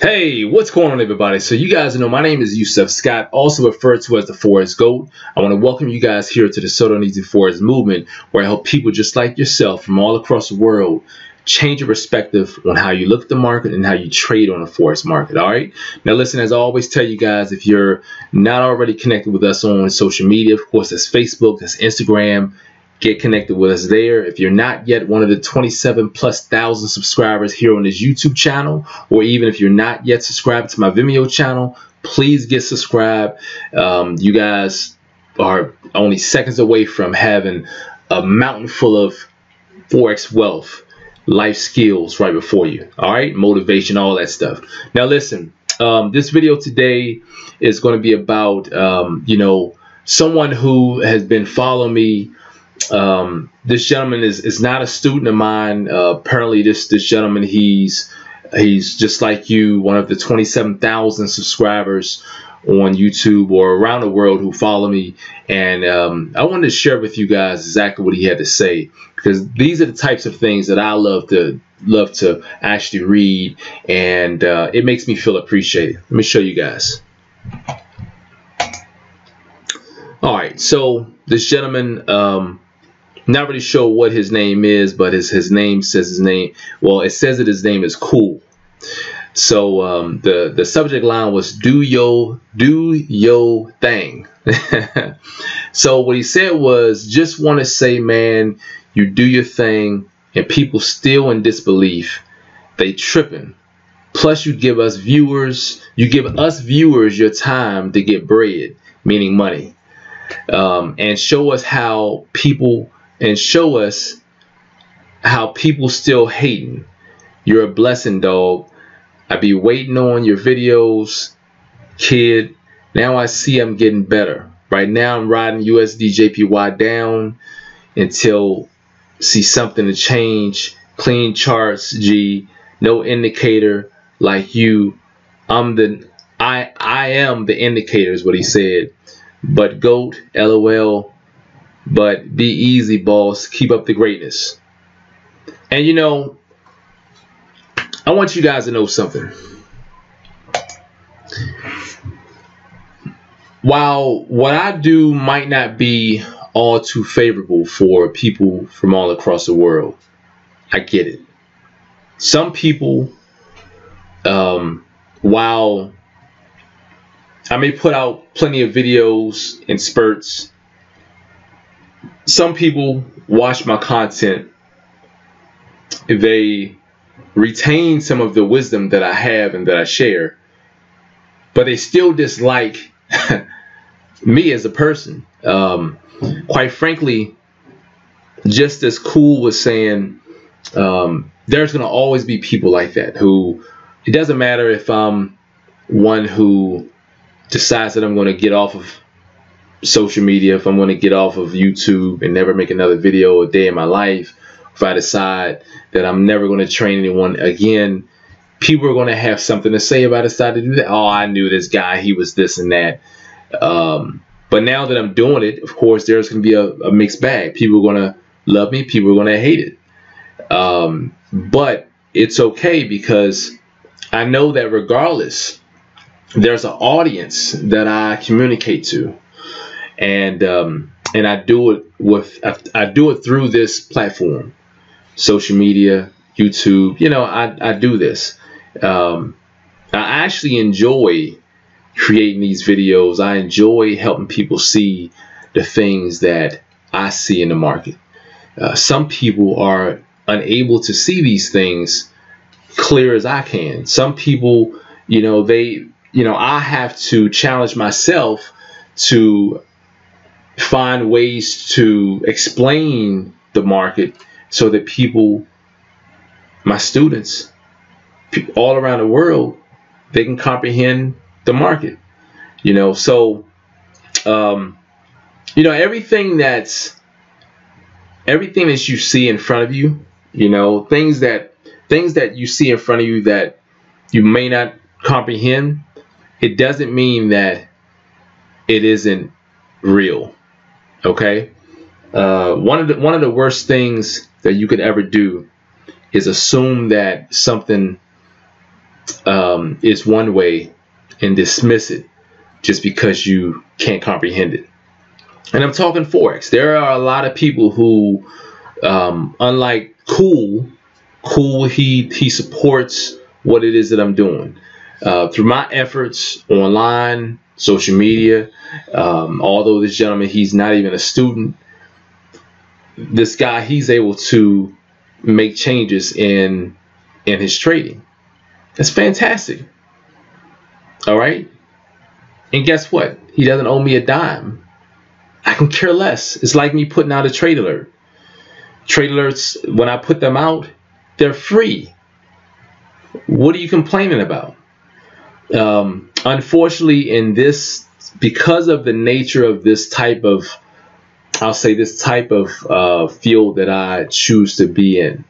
Hey, what's going on, everybody? So you guys know my name is Yusef Scott, also referred to as the Forex GOAT. I want to welcome you guys here to the So Darn Easy Forex movement, where I help people just like yourself from all across the world change your perspective on how you look at the market and how you trade on the Forex market. All right. Now, listen, as I always tell you guys, if you're not already connected with us on social media, of course, that's Facebook, that's Instagram. Get connected with us there. If you're not yet one of the 27,000+ subscribers here on this YouTube channel, or even if you're not yet subscribed to my Vimeo channel, please get subscribed. You guys are only seconds away from having a mountain full of Forex wealth, life skills right before you. All right, motivation, all that stuff. Now listen, this video today is going to be about someone who has been following me. This gentleman is not a student of mine. Apparently this gentleman, he's just like you, one of the 27,000 subscribers on YouTube or around the world who follow me, and I wanted to share with you guys exactly what he had to say, because these are the types of things that I love to actually read, and it makes me feel appreciated. Let me show you guys. All right, so this gentleman, not really sure what his name is, but his name says his name. Well, it says that his name is Cool. So the subject line was do yo thing. So what he said was, just want to say, man, you do your thing and people still in disbelief. They tripping. Plus you give us viewers your time to get bread, meaning money, and show us how people still hating. You're a blessing, dog. I be waiting on your videos, kid. Now I see I'm getting better. Right now I'm riding USD JPY down until see something to change. Clean charts, G. No indicator like you. I am the indicator is what he said. But GOAT, LOL. But be easy, boss. Keep up the greatness. And I want you guys to know something. While what I do might not be all too favorable for people from all across the world, I get it. Some people, while I may put out plenty of videos in spurts, some people watch my content, they retain some of the wisdom that I have and that I share, but they still dislike me as a person. Quite frankly, just as Cool was saying, there's going to always be people like that who, it doesn't matter if I'm one who decides that I'm going to get off of social media, if I'm going to get off of YouTube and never make another video a day in my life, if I decide that I'm never going to train anyone again, people are going to have something to say about it. Decide to do that. Oh, I knew this guy, he was this and that. But now that I'm doing it, of course, there's going to be a mixed bag. People are going to love me, people are going to hate it. But it's okay, because I know that regardless, there's an audience that I communicate to. And I do it through this platform, social media, YouTube. I do this. I actually enjoy creating these videos. I enjoy helping people see the things that I see in the market. Some people are unable to see these things clear as I can. Some people, I have to challenge myself to find ways to explain the market so that people, my students, all around the world, they can comprehend the market. So everything that you see in front of you, things that you see in front of you that you may not comprehend, it doesn't mean that it isn't real. Okay, one of the worst things that you could ever do is assume that something is one way and dismiss it just because you can't comprehend it. And I'm talking Forex. There are a lot of people who, unlike Cool, he supports what it is that I'm doing. Through my efforts online, social media, although this gentleman, he's not even a student, this guy, he's able to make changes in his trading. That's fantastic. All right. And guess what? He doesn't owe me a dime. I can care less. It's like me putting out a trade alert. Trade alerts, when I put them out, they're free. What are you complaining about? Unfortunately, in this, because of the nature of this type of, I'll say this type of field that I choose to be in,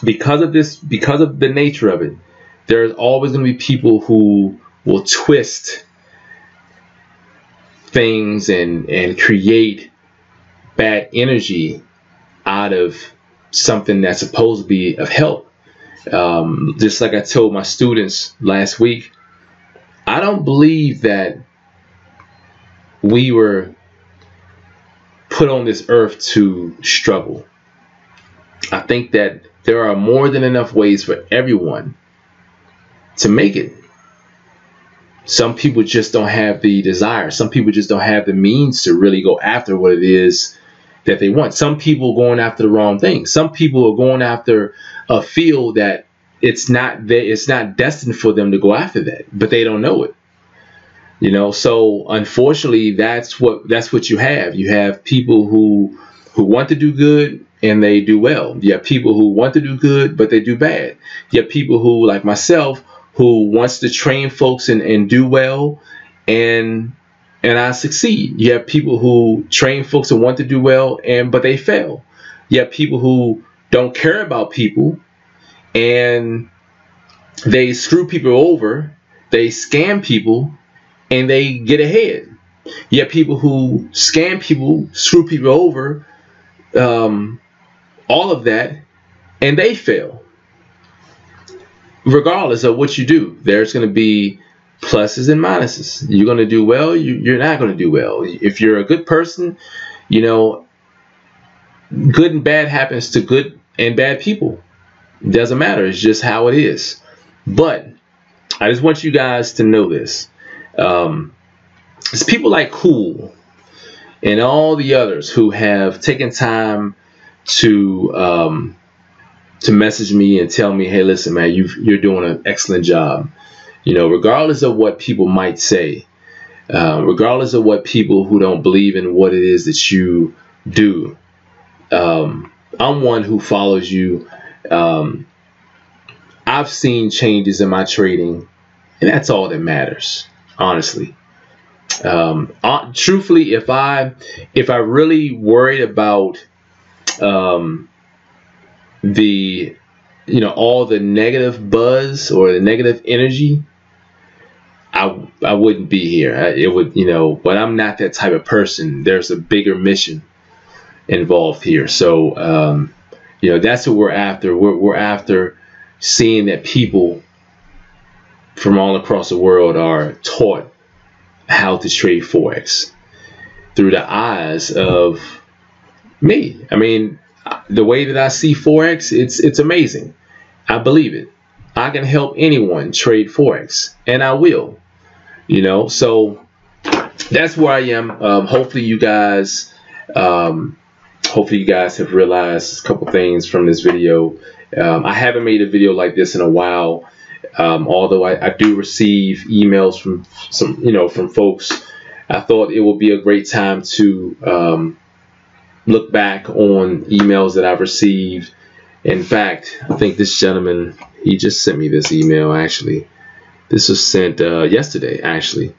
because of the nature of it, there's always going to be people who will twist things and create bad energy out of something that's supposed to be of help. Just like I told my students last week, I don't believe that we were put on this earth to struggle. I think that there are more than enough ways for everyone to make it. Some people just don't have the desire. Some people just don't have the means to really go after what it is that they want. Some people are going after the wrong thing. Some people are going after a field that it's not destined for them to go after that, but they don't know it. You know, so unfortunately, that's what you have. You have people who want to do good and they do well. You have people who want to do good, but they do bad. You have people who, like myself, who wants to train folks and do well, and I succeed. You have people who train folks and want to do well, but they fail. You have people who don't care about people and they screw people over, they scam people, and they get ahead. You have people who scam people, screw people over, all of that, and they fail. Regardless of what you do, there's going to be pluses and minuses. You're going to do well, you're not going to do well. If you're a good person, you know, good and bad happens to good and bad people. It doesn't matter. It's just how it is. But I just want you guys to know this. It's people like Cool and all the others who have taken time to message me and tell me, hey, listen, man, you're doing an excellent job. You know, regardless of what people might say, regardless of what people who don't believe in what it is that you do, I'm one who follows you. I've seen changes in my trading, and that's all that matters, honestly. Truthfully, if I really worried about the, you know, all the negative buzz or the negative energy, I wouldn't be here. It would, you know, but I'm not that type of person. There's a bigger mission involved here. So, you know, that's what we're after. We're after seeing that people from all across the world are taught how to trade Forex through the eyes of me. I mean, the way that I see Forex, it's amazing. I believe it. I can help anyone trade Forex, and I will. You know, so that's where I am. Hopefully you guys have realized a couple things from this video. I haven't made a video like this in a while, although I do receive emails from from folks. I thought it would be a great time to look back on emails that I've received. In fact, I think this gentleman, he just sent me this email. Actually, this was sent yesterday, actually.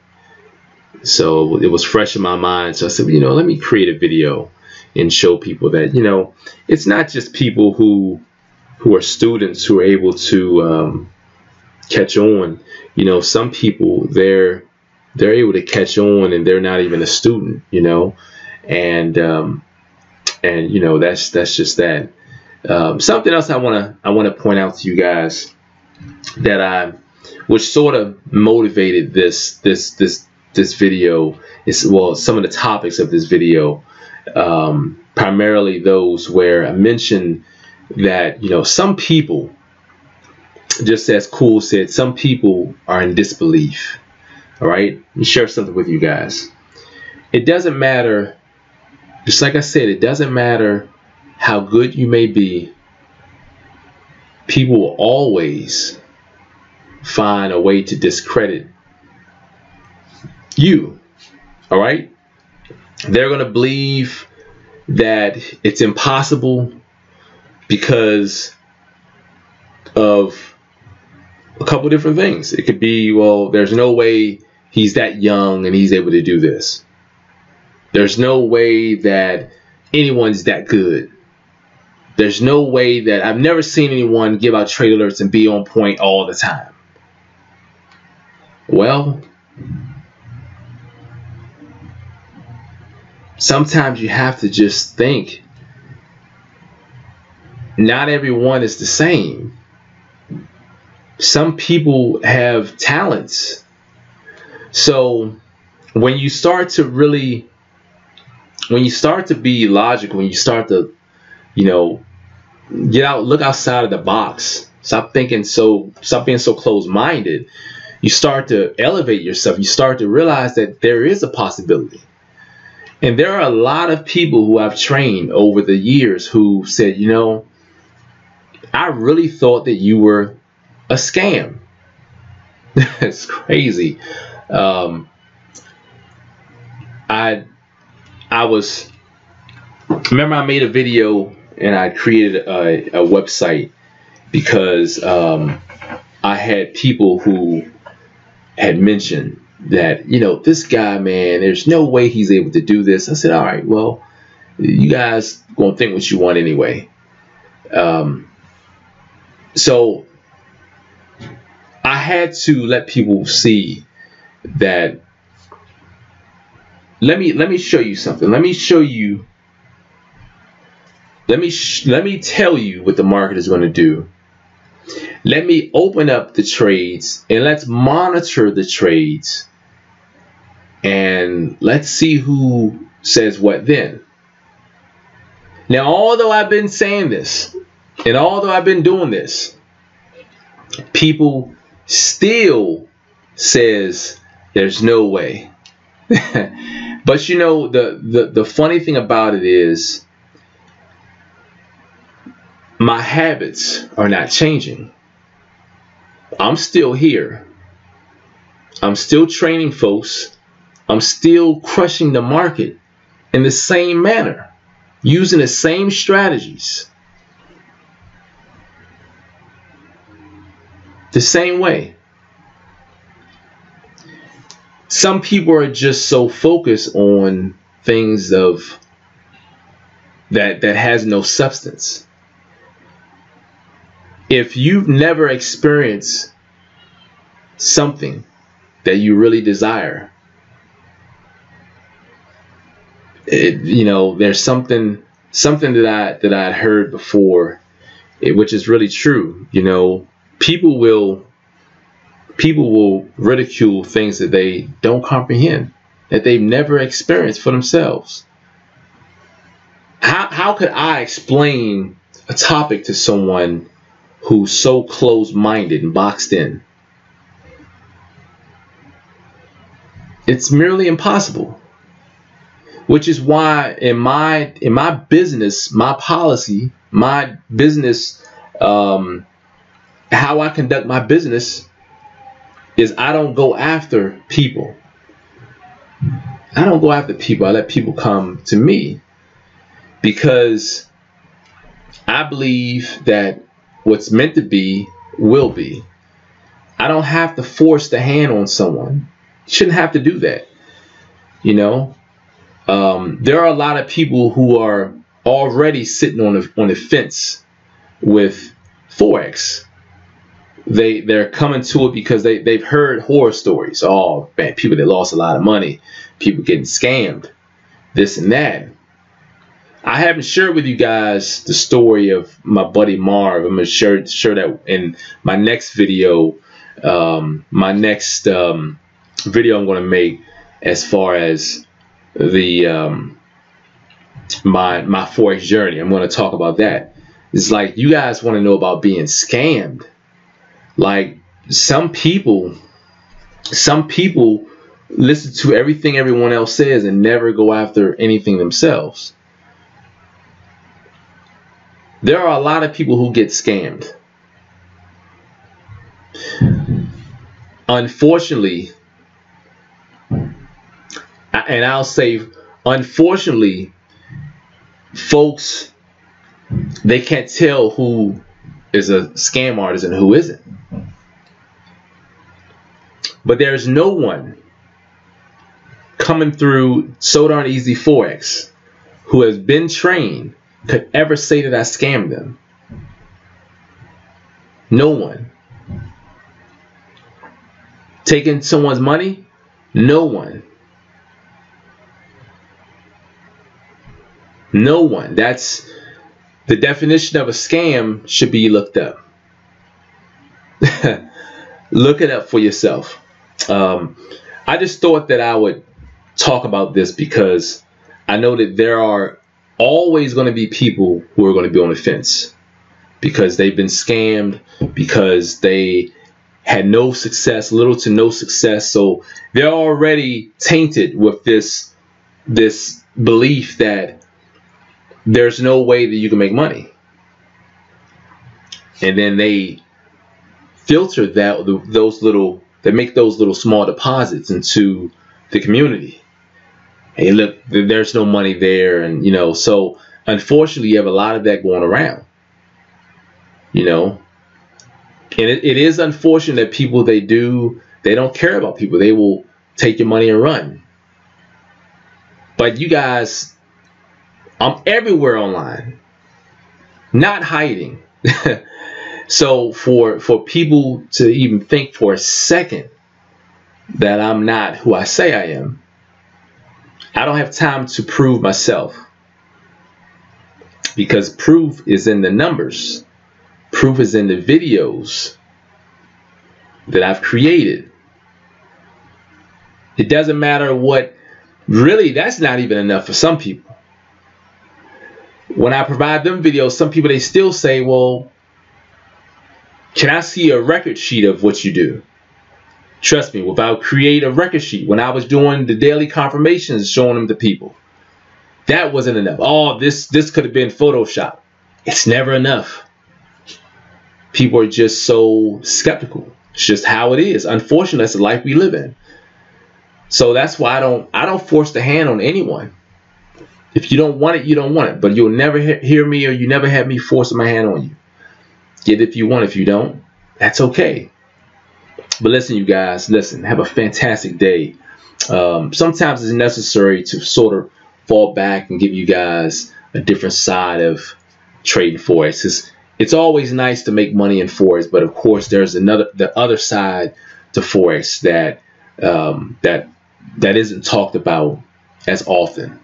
So it was fresh in my mind. So I said, well, you know, let me create a video and show people that, you know, it's not just people who are students who are able to catch on. You know, some people, they're able to catch on and they're not even a student, you know, and you know, that's just that. Something else I want to point out to you guys that which sort of motivated this video is, well, some of the topics of this video, primarily those where I mentioned that, you know, some people, just as Cool said, some people are in disbelief. All right, let me share something with you guys. It doesn't matter, just like I said, it doesn't matter how good you may be. People will always find a way to discredit you. All right, they're going to believe that it's impossible because of a couple different things. It could be, well, there's no way he's that young and he's able to do this. There's no way that anyone's that good. There's no way that I've never seen anyone give out trade alerts and be on point all the time. Well, sometimes you have to just think, not everyone is the same. Some people have talents. So when you start to really, when you start to be logical, when you start to, you know, get out, look outside of the box, stop being so closed-minded, you start to elevate yourself. You start to realize that there is a possibility. And there are a lot of people who I've trained over the years who said, you know, I really thought that you were a scam. It's crazy. Remember I made a video and I created a website because I had people who had mentioned that, you know, this guy, man, there's no way he's able to do this. I said, all right, well, you guys gonna think what you want anyway. So I had to let people see that. Let me show you something. Let me show you. Let me tell you what the market is going to do. Let me open up the trades and let's monitor the trades. And let's see who says what then. Now, although I've been saying this, and although I've been doing this, people still says there's no way. But you know, the funny thing about it is my habits are not changing. I'm still here. I'm still training folks. I'm still crushing the market in the same manner, using the same strategies, the same way. Some people are just so focused on things of that has no substance. If you've never experienced something that you really desire, you know, there's something that I'd heard before, which is really true. You know, people will ridicule things that they don't comprehend, that they've never experienced for themselves. How could I explain a topic to someone who's so closed-minded and boxed in? It's merely impossible. Which is why in my business, my policy, my business, how I conduct my business is I don't go after people. I don't go after people. I let people come to me, because I believe that what's meant to be will be. I don't have to force the hand on someone. Shouldn't have to do that. You know, there are a lot of people who are already sitting on the fence with Forex. They're coming to it because they've heard horror stories. Oh man, people that lost a lot of money, people getting scammed, this and that. I haven't shared with you guys the story of my buddy Marv. I'm going to share that in my next video. My next video I'm going to make as far as the my Forex journey. I'm going to talk about that. It's like you guys want to know about being scammed. Like some people listen to everything everyone else says and never go after anything themselves. There are a lot of people who get scammed. Unfortunately, and I'll say unfortunately, folks, they can't tell who is a scam artist and who isn't. But there's no one coming through So Darn Easy Forex who has been trained could ever say that I scammed them. No one. Taking someone's money? No one. No one. That's the definition of a scam. Should be looked up. Look it up for yourself. I just thought that I would talk about this because I know that there are always going to be people who are going to be on the fence because they've been scammed, because they had no success, little to no success. So they're already tainted with this belief that there's no way that you can make money. And then they filter they make those little small deposits into the community. Hey, look, there's no money there, and so unfortunately you have a lot of that going around. And it is unfortunate that people they don't care about people. They will take your money and run. But you guys, I'm everywhere online, not hiding. So for people to even think for a second that I'm not who I say I am, I don't have time to prove myself, because proof is in the numbers. Proof is in the videos that I've created. It doesn't matter what, really, that's not even enough for some people. When I provide them videos, some people, they still say, well, can I see a record sheet of what you do? Trust me, without create a record sheet, when I was doing the daily confirmations, showing them to people, that wasn't enough. Oh, this could have been Photoshop. It's never enough. People are just so skeptical. It's just how it is. Unfortunately, that's the life we live in. So that's why I don't force the hand on anyone. If you don't want it, you don't want it. But you'll never hear me, or you never have me forcing my hand on you. Get it if you want. If you don't, that's okay. But listen, you guys, listen, have a fantastic day. Sometimes it's necessary to sort of fall back and give you guys a different side of trading Forex. It's always nice to make money in Forex, but of course there's the other side to Forex that isn't talked about as often.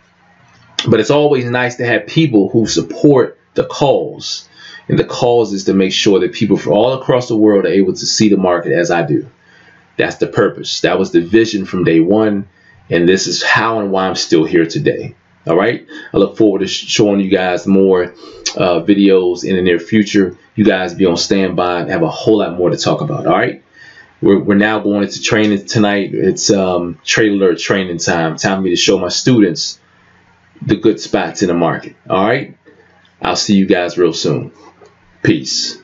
But it's always nice to have people who support the cause. And the cause is to make sure that people from all across the world are able to see the market as I do. That's the purpose. That was the vision from day one. And this is how and why I'm still here today. All right. I look forward to showing you guys more videos in the near future. You guys be on standby and have a whole lot more to talk about. All right. We're now going into training tonight. It's trade alert training time. Time for me to show my students the good spots in the market. All right. I'll see you guys real soon. Peace.